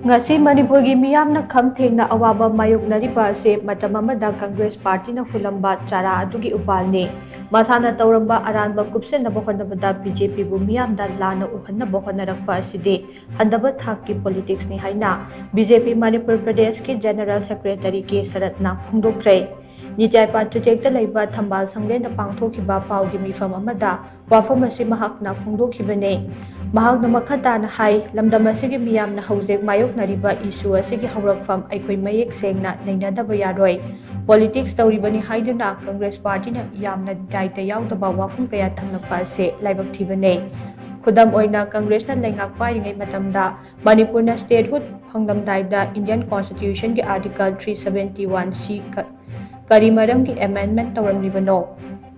ngasi Manipur gi miyamna khamthengna awaba mayoknariba ase matam amada Congress Party na hulamba chara adugi upalni masana tauramba aranba kupsenaba honabada BJP bu miyamda lana uhanaba honarakpa asidi handaba thakki politics ni haina BJP Manipur Pradesh ki General Secretary K Saratna phungdokre Nijai Pachutekta Laiba Thambal Sanglena Pangthokiba Paugi Mifam Amada Wafam asi mahakna phungdokhibane mahakna makhatana hai lamdam asigi miyamna haujek mayoknariba issue asigi haurakfam aikhoi mayek sengna nainadaba yaroi politics tawribani haiduna Congress Party na yamna daita yaudaba wafam kaya thanglakpa ase laibak thibane khudam oina Congress na lengak pairingai matamda Manipur na statehood phanglamdaida Indian Constitution ki Article 371C kari maram ki amendment tawramlibano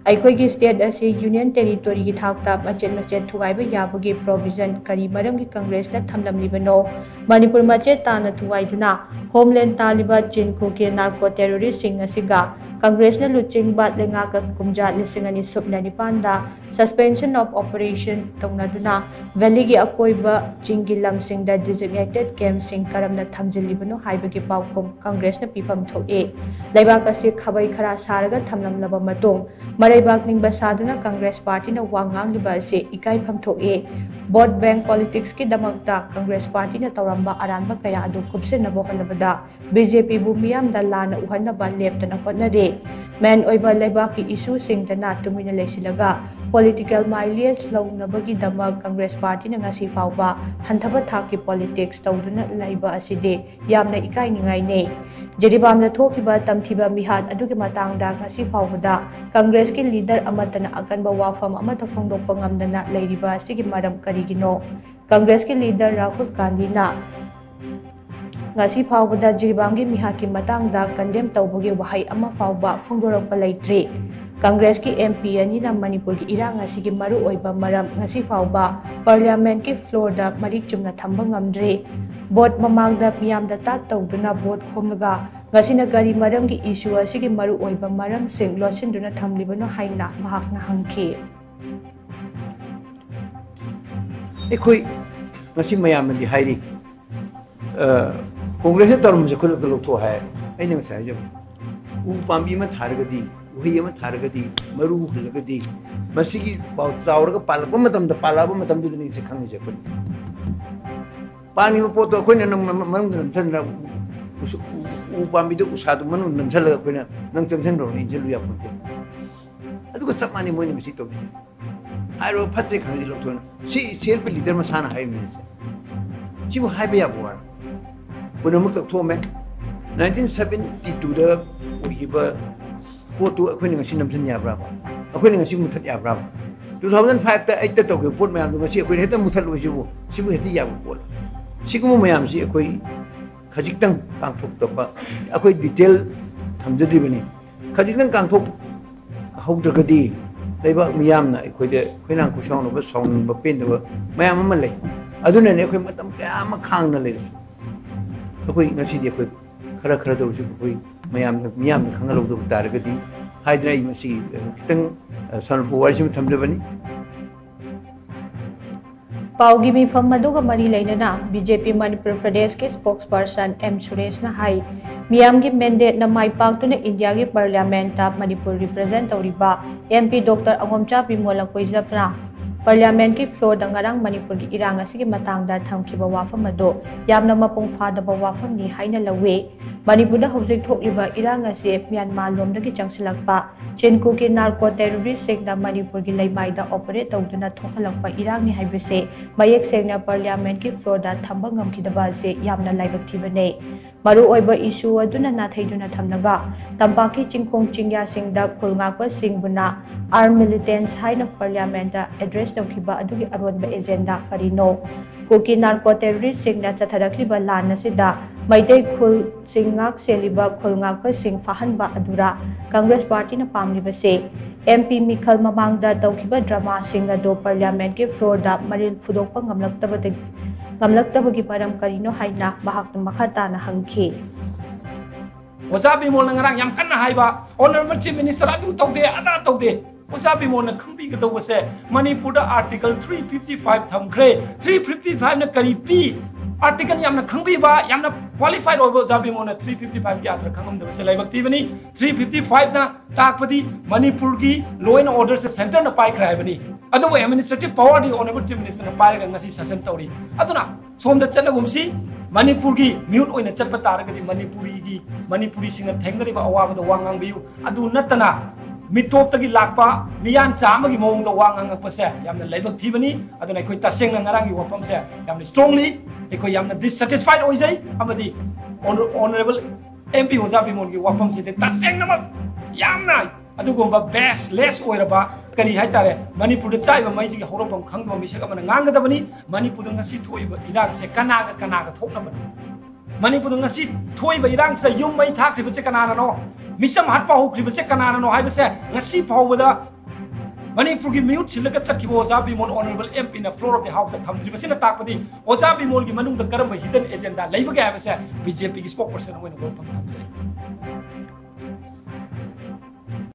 aikhoi gi state asi union territory gi thakta machet thugaiba yabagi provision kari maram gi Congress na thamlamlibano Manipur machet tana thugaiduna homeland taliba jinko ke narco terrorist sing asiga Congress na luching bat lenga ka kumja lisingani subnani panda suspension of operation tongnaduna valley gi akoiba jingi lamsing da designated camp sing karamna thamjilibano haibagi pawkom Congress na pipam thoke laibak asi khabai khara saraga thamlamlaba matong maraibak ningba saduna Congress Party na wangang liba ase ikai pham thoke vote bank politics ki damakta Congress Party na tawramba aranba kaya adu kupse na bokanabada BJP bu miyam da lana uhanaba leptana hotnare man oiba laibak ki issue singdana tumina leisilaga political mileage launabagi damak Congress Party na ngasi fawba hanthaba thaki politics tawduna laiba aside yamna ikai ningai ne jeribamna thokiba tamthiba mihat adugi matangda ngasi fawbada Congress ki leader amatana akanba wafam amata phongdokpa ngamdana leiriba asigi maram karigino Congress ki leader Rahul Gandhi na ngasi fawbada jiribamgi mihaki matangda condemn tawbagi wahai ama fawba phongdorokpa leitre Congress ki MP ani na Manipur ki irang asigi maru oiba maram ngasi fawba parliament ki floor da marik chumna thamba ngamdre vote mamangda miyamda ta tawduna vote khomlaga ngasina gari maram ki issue asigi maru oiba maram sing losinduna thamlibano haina mahakna hangki ekoi ngasi mayam di hairi Congress tarum je khulak lo to hai aina ngasai je u pambi ma thargadi uhi ma thargadi maru hulagadi masigi pau chauraga palaba matam da palaba matam du ni se khangi je kun pani ma poto khoi na manung da chandra u pambi du usadu manu nam chala khoi na nang changchen ro ni je lu ya punte adu ko chamani moi ni si to bi aro phatre khangi lo to si self leader ma sana hai mi se chi bu hai be ya bo Punamuk tak thome 1972 da uiba potu akhoi ni ngasi namsan ya braba akhoi ni ngasi muthat ya braba 2005 ta 8 ta to ke pot mayam ngasi akhoi heta muthat lo sibu heti ya bol sigu mayam si akhoi khajik tang kangthok to ba akhoi detail thamjadi bani khajik tang kangthok haudragadi leiba miyam na akhoi de khoinang ku saung no ba saung ba pen de mayam ma lei aduna ne akhoi matam kya ma khang na lei akhoi ngasi di akhoi khara khara do su akhoi mayam khangalo do taragadi haidra I masi kitang sanfu warsim thamjabani Paugi mifam maduga mari lainana BJP Manipur Pradesh ke spokesperson M Suresh na hai miyam gi mandate na mai paktuna India gi parliament ta Manipur represent tawriba MP Dr Angomcha Bimola Koizapna Parliament ki floor da ngarang Manipur ki irang asigi matangda thamkiba wafam ado yamna mapung phadaba wafam ni haina lawe Manipur da hojik thokliba irang ase Myanmar lomda ki changsilakpa chenku ki narco terrorist segna Manipur ki laimai da operate tawduna thokhalakpa irang ni haibese mayek segna Parliament ki floor da thamba ngamkhidaba se yamna laibak thibane maru oiba issue aduna na thaiduna thamnaga tampaki chingkhong chingya singda khulngakpa singbuna armed militants haina Parliament da address tawkhiba adugi aronba agenda karino kuki narco terrorist singna chatharakliba lan asida maitei khul singak seliba khulngakpa sing fahanba adura Congress Party na pamliba se MP Mikhal mamangda tawkhiba drama singa do Parliament ke floor da maril phudokpa ngamlaktabagi param karino haina bahakna makhata na hangki Wasabi mo ngarang yam kan haiba honorable chief minister adu tawde ada tawde Wasabi mo na khambi ga tawse Manipur da article 355 thamkhre 355 na kari pi article यामना खंगबीबा यामना qualified ओइबो जाबिमोना 355 की author खंगमदब से लाइबक्ति बनी 355 ना ताकपदी मणिपुर की लॉ एंड ऑर्डर से सेंटर न पाई खराय बनी अदुबो एडमिनिस्ट्रेटिव पावर दी ऑनरेबल चीफ मिनिस्टर न पाई गंगासी शासन तौरी अदुना सोमदा चन्नगुमसी मणिपुर की म्यूट ओइना चटप तारगदी मणिपुरी सिंग थेंगरिबा अवाबदा वांगांबियु अदु नतना मिटोप तगी लाकपा मियान चामगी मोंग द वांगांगपसे यामना लाइबक थीबनी अदुना कोइ तसेंगना ngarang gi wapam se yamna strongly eko yamna dissatisfied oijai amadi honorable MP Oza Bimol gi wapam se tasengna ma yamna adugomba best less oiraba kari haitare manipur da chaiba maisi gi horopam khangba misaka mana ngangadabani manipur da ngasi thoiba irang se kanaga thoknabani manipur da ngasi thoiba irang se yum mai thakriba se kanana no misam hat pa hokriba se kanana no haiba se ngasi phawbada Manipur की mute सिलक चखिब ओजा Bimol honourable MP ना floor of the house थमद्रिबसिना ताकपदी ओजा बिमोल की मनुंग the करम hidden agenda लेबगे हाबसे BJP की spoke person ओइन गोपम थमजरे